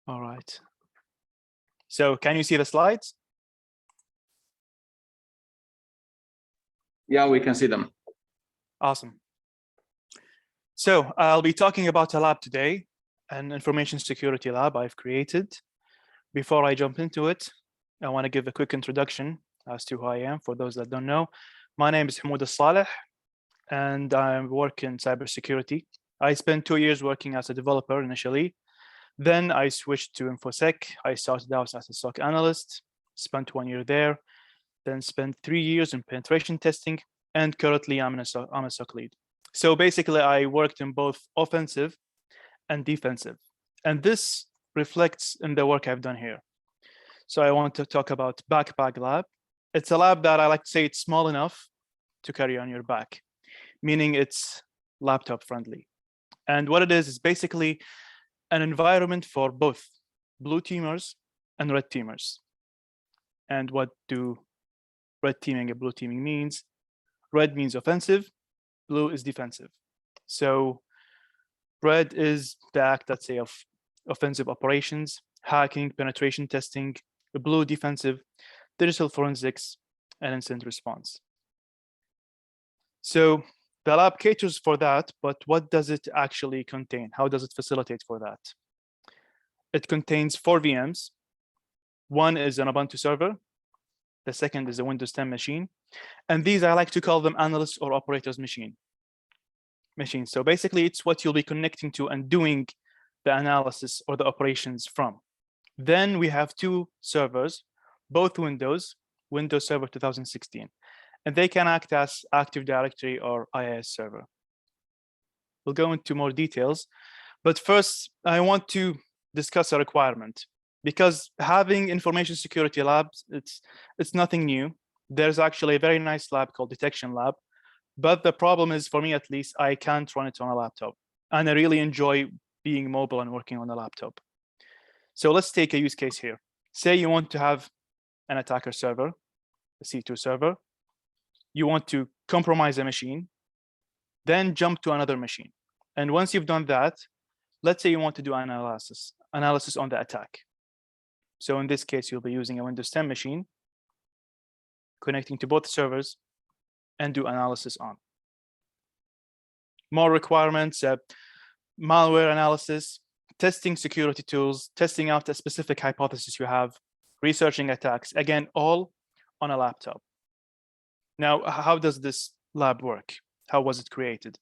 All right. So can you see the slides? Yeah, we can see them. Awesome. So I'll be talking about a lab today, an information security lab I've created. Before I jump into it, I want to give a quick introduction as to who I am for those that don't know. My name is Hamoud Saleh, and I work in cybersecurity. I spent 2 years working as a developer initially. Then I switched to Infosec. I started out as a SOC analyst, spent 1 year there, then spent 3 years in penetration testing, and currently I'm a SOC lead. So basically, I worked in both offensive and defensive. And this reflects in the work I've done here. So I want to talk about BackBag Lab. It's a lab that I like to say it's small enough to carry on your back, meaning it's laptop friendly. And what it is basically an environment for both blue teamers and red teamers. And what do red teaming and blue teaming means? Red means offensive, blue is defensive. So red is the act, let's say, of offensive operations, hacking, penetration testing. The blue defensive, digital forensics, and incident response. So the lab caters for that, but what does it actually contain? How does it facilitate for that? It contains 4 VMs. One is an Ubuntu server. The second is a Windows 10 machine. And these, I like to call them analysts or operators machines. So basically, it's what you'll be connecting to and doing the analysis or the operations from. Then we have 2 servers, both Windows Server 2016. And they can act as Active Directory or IIS server. We'll go into more details. But first, I want to discuss a requirement, because having information security labs, it's nothing new. There's actually a very nice lab called Detection Lab. But the problem is, for me at least, I can't run it on a laptop. And I really enjoy being mobile and working on a laptop. So let's take a use case here. Say you want to have an attacker server, a C2 server. You want to compromise a machine, then jump to another machine. And once you've done that, let's say you want to do analysis on the attack. So in this case, you'll be using a Windows 10 machine, connecting to both servers, and do analysis on. More requirements, malware analysis, testing security tools, testing out a specific hypothesis you have, researching attacks, again, all on a laptop. Now, how does this lab work? How was it created?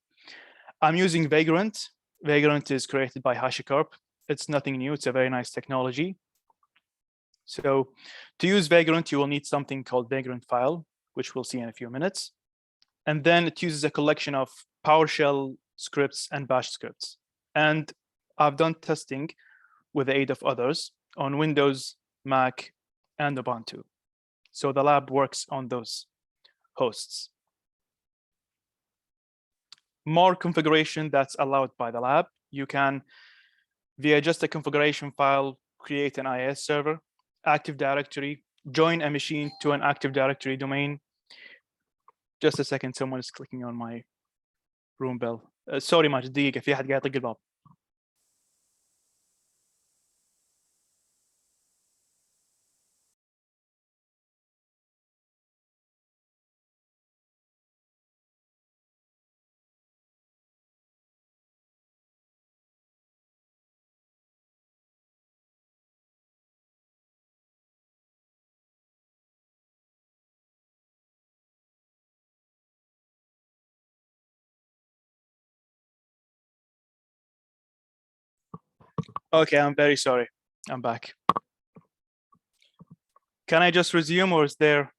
I'm using Vagrant. Vagrant is created by HashiCorp. It's nothing new. It's a very nice technology. So to use Vagrant, you will need something called Vagrant file, which we'll see in a few minutes. And then it uses a collection of PowerShell scripts and Bash scripts. And I've done testing with the aid of others on Windows, Mac, and Ubuntu. So the lab works on those hosts. More configuration that's allowed by the lab. You can, via just a configuration file, create an IIS server, Active Directory, join a machine to an Active Directory domain. Just a second, someone is clicking on my room bell. Sorry ماجد دقيقة في أحد قاعد يطق الباب. Okay, I'm very sorry. I'm back. Can I just resume, or is there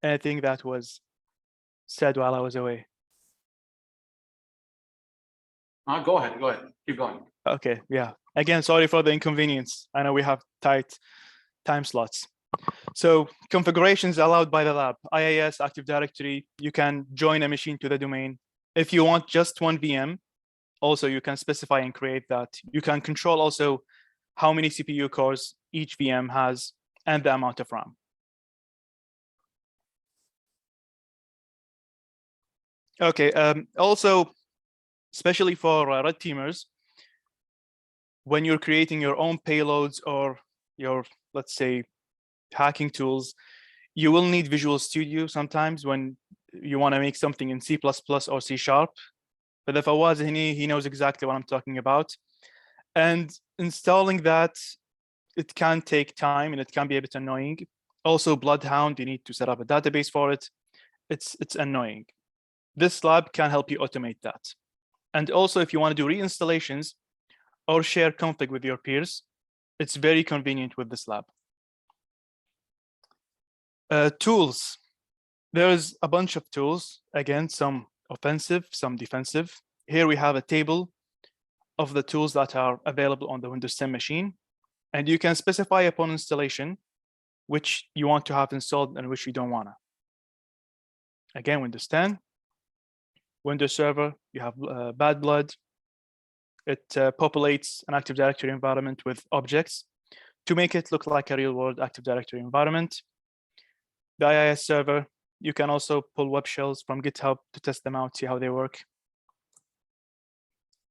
anything that was said while I was away? Go ahead. Keep going. Okay, yeah. Again, sorry for the inconvenience. I know we have tight time slots. So configurations allowed by the lab, IIS, Active Directory, you can join a machine to the domain. If you want just one VM, also you can specify and create that. You can control also how many CPU cores each VM has and the amount of RAM. Okay, also, especially for red teamers, when you're creating your own payloads or your, let's say, hacking tools, you will need Visual Studio sometimes when you want to make something in C++ or C#. But if Awaz, he knows exactly what I'm talking about. And installing that, it can take time and it can be a bit annoying. Also, Bloodhound, you need to set up a database for it. It's annoying. This lab can help you automate that. And also, if you want to do reinstallations or share config with your peers, it's very convenient with this lab. Tools. There's a bunch of tools. Again, some offensive, some defensive. Here we have a table of the tools that are available on the Windows 10 machine. And you can specify upon installation which you want to have installed and which you don't want to. Again, Windows 10, Windows Server, you have Bad Blood. It populates an Active Directory environment with objects to make it look like a real-world Active Directory environment. The IIS server, you can also pull web shells from GitHub to test them out, see how they work.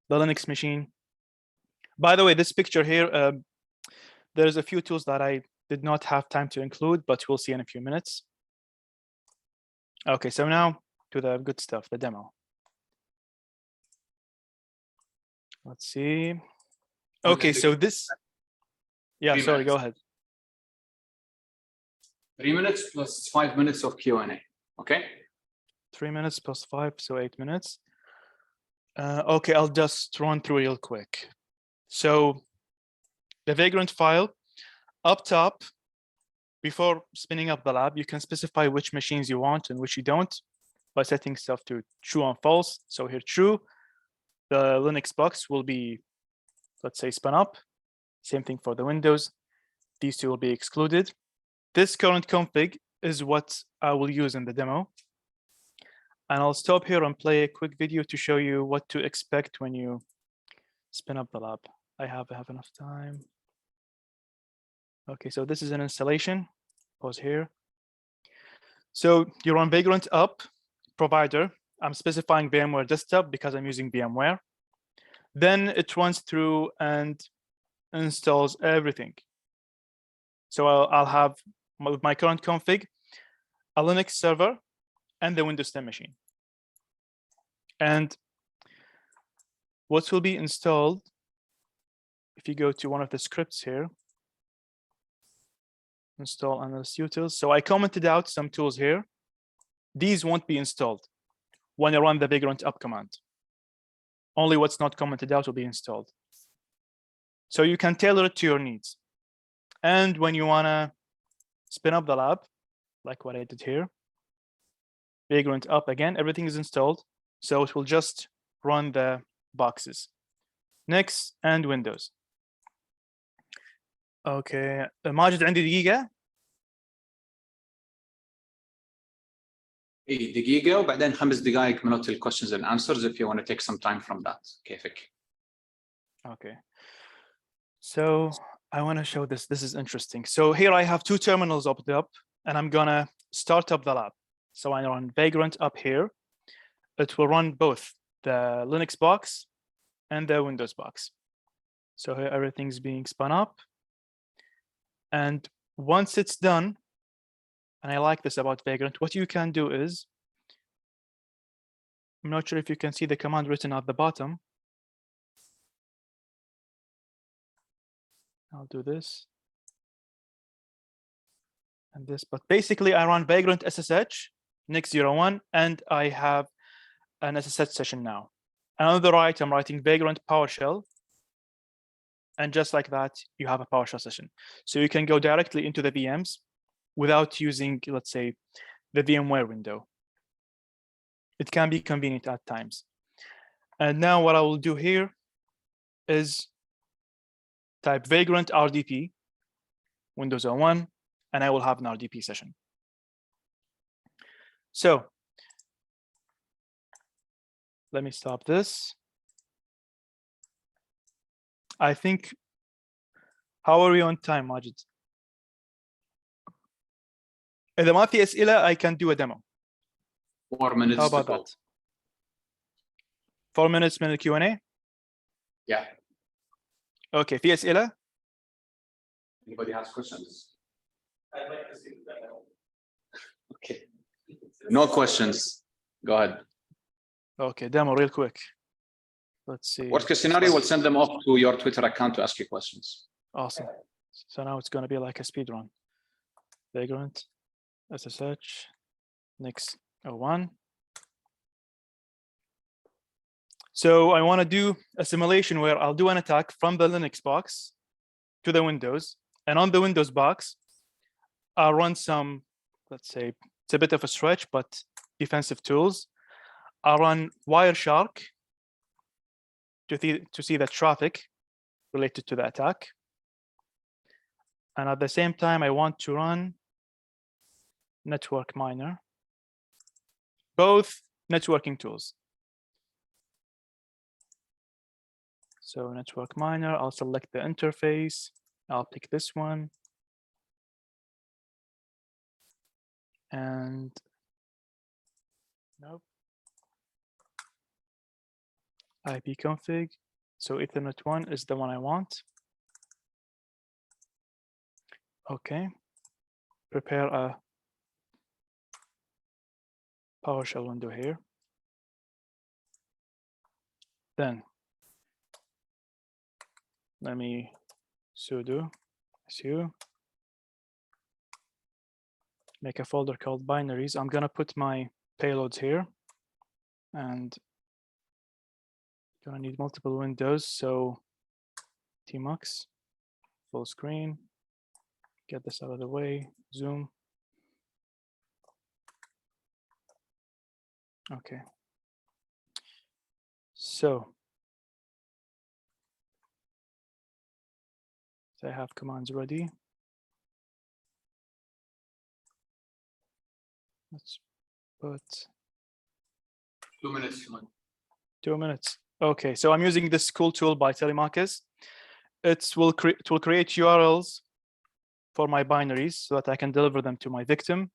The Linux machine. By the way, this picture here, there's a few tools that I did not have time to include, but we'll see in a few minutes. Okay, so now to the good stuff, the demo. Let's see. Okay, so this, yeah, sorry, go ahead. 3 minutes plus 5 minutes of Q&A, okay? 3 minutes plus 5, so 8 minutes. Okay, I'll just run through real quick. So the Vagrant file, up top, before spinning up the lab, you can specify which machines you want and which you don't by setting stuff to true and false. So here, true, the Linux box will be, let's say, spun up. Same thing for the Windows. These two will be excluded. This current config is what I will use in the demo. And I'll stop here and play a quick video to show you what to expect when you spin up the lab. I have enough time. Okay, so this is an installation. Pause here. So you run Vagrant up provider. I'm specifying VMware desktop because I'm using VMware. Then it runs through and installs everything. So I'll have with my current config, a Linux server and the Windows 10 machine. And what will be installed, if you go to one of the scripts here, install analyst utils. So I commented out some tools here. These won't be installed when I run the Vagrant up command. Only what's not commented out will be installed. So you can tailor it to your needs. And when you wanna spin up the lab, like what I did here, Vagrant up again, everything is installed. So it will just run the boxes. Next, and Windows. Okay, ماجد عندي دقيقة. اي دقيقة وبعدين 5 دقائق من ال questions and answers if you want to take some time from that. كيفك? Okay. So I want to show this. This is interesting. So here I have two terminals opened up and I'm gonna start up the lab. So I run Vagrant up here. It will run both the Linux box and the Windows box. So here everything's being spun up. And once it's done, and I like this about Vagrant, what you can do is, I'm not sure if you can see the command written at the bottom. I'll do this and this, but basically I run Vagrant SSH, Nix01, and I have an SSH session now. And on the right, I'm writing Vagrant PowerShell. And just like that, you have a PowerShell session. So you can go directly into the VMs without using, let's say, the VMware window. It can be convenient at times. And now what I will do here is type Vagrant RDP, Windows 01, and I will have an RDP session. So let me stop this. I think, how are we on time, Majid? إذا ما في أسئلة, I can do a demo. 4 minutes. How about that? 4 minutes من Q&A? Yeah. Okay, في أسئلة؟ Anybody has questions? I'd like to see the demo. Okay. No questions. Go ahead. Okay, demo real quick. Let's see. Worst case scenario, we'll send them off to your Twitter account to ask you questions. Awesome. So now it's going to be like a speed run. Vagrant, SSH, next 01. So I want to do a simulation where I'll do an attack from the Linux box to the Windows. And on the Windows box, I'll run some, let's say, it's a bit of a stretch, but defensive tools. I'll run Wireshark to see the traffic related to the attack. And at the same time, I want to run Network Miner, both networking tools. So Network Miner, I'll select the interface. I'll pick this one. And nope. ipconfig. So Ethernet 1 is the one I want. Okay. Prepare a PowerShell window here. Then let me sudo su, make a folder called binaries. I'm gonna put my payloads here, and gonna need multiple windows. So tmux, full screen, get this out of the way, zoom. Okay. So I have commands ready. Let's put 2 minutes. 2 minutes. Okay, so I'm using this cool tool by Telemachus. It will create URLs for my binaries so that I can deliver them to my victim.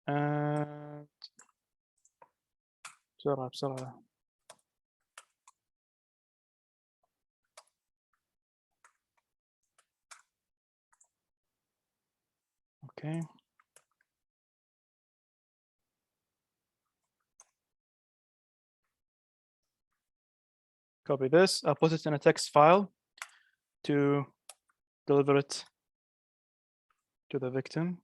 And بسرعة. Okay. Copy this. I'll put it in a text file to deliver it to the victim.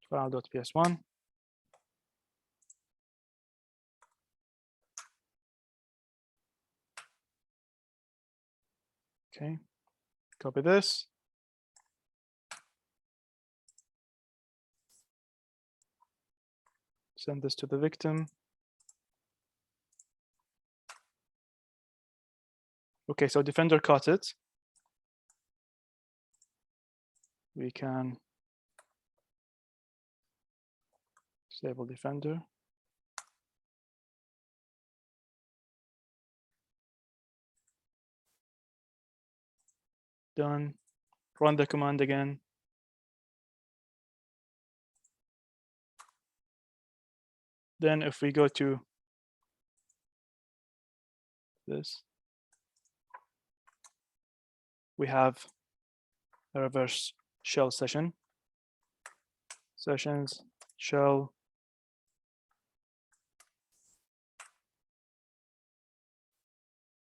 File.ps1. Okay. Copy this. Send this to the victim. Okay, so Defender caught it. We can disable Defender. Done. Run the command again. Then if we go to this, we have a reverse shell session. Sessions, shell.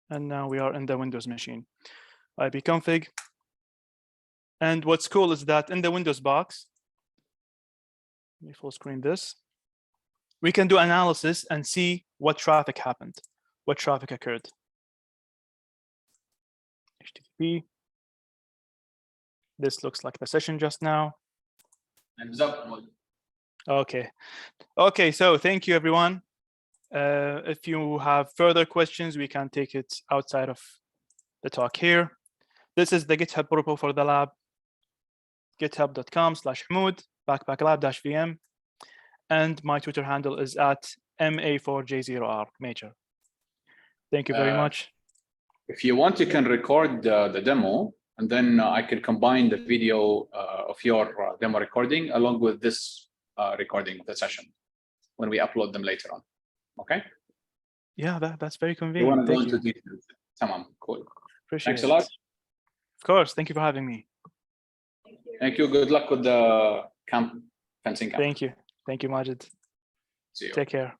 And now we are in the Windows machine. ipconfig. And what's cool is that in the Windows box, let me full screen this, we can do analysis and see what traffic happened, what traffic occurred. HTTP. This looks like the session just now. Okay. Okay, so thank you, everyone. If you have further questions, we can take it outside of the talk here. This is the GitHub repo for the lab, github.com/Hamoud, backpacklab-VM. And my Twitter handle is @MA4J0R, major. Thank you very much. If you want, you can record the demo, and then I can combine the video of your demo recording along with this recording of the session when we upload them later on. Okay. Yeah, that's very You want convenient. to go Thank into you. details. Tamam, cool. Appreciate Thanks a lot. it. Of course. Thank you for having me. Thank you. Good luck with the camp, fencing camp. Thank you. Thank you, Majid. See you. Take care.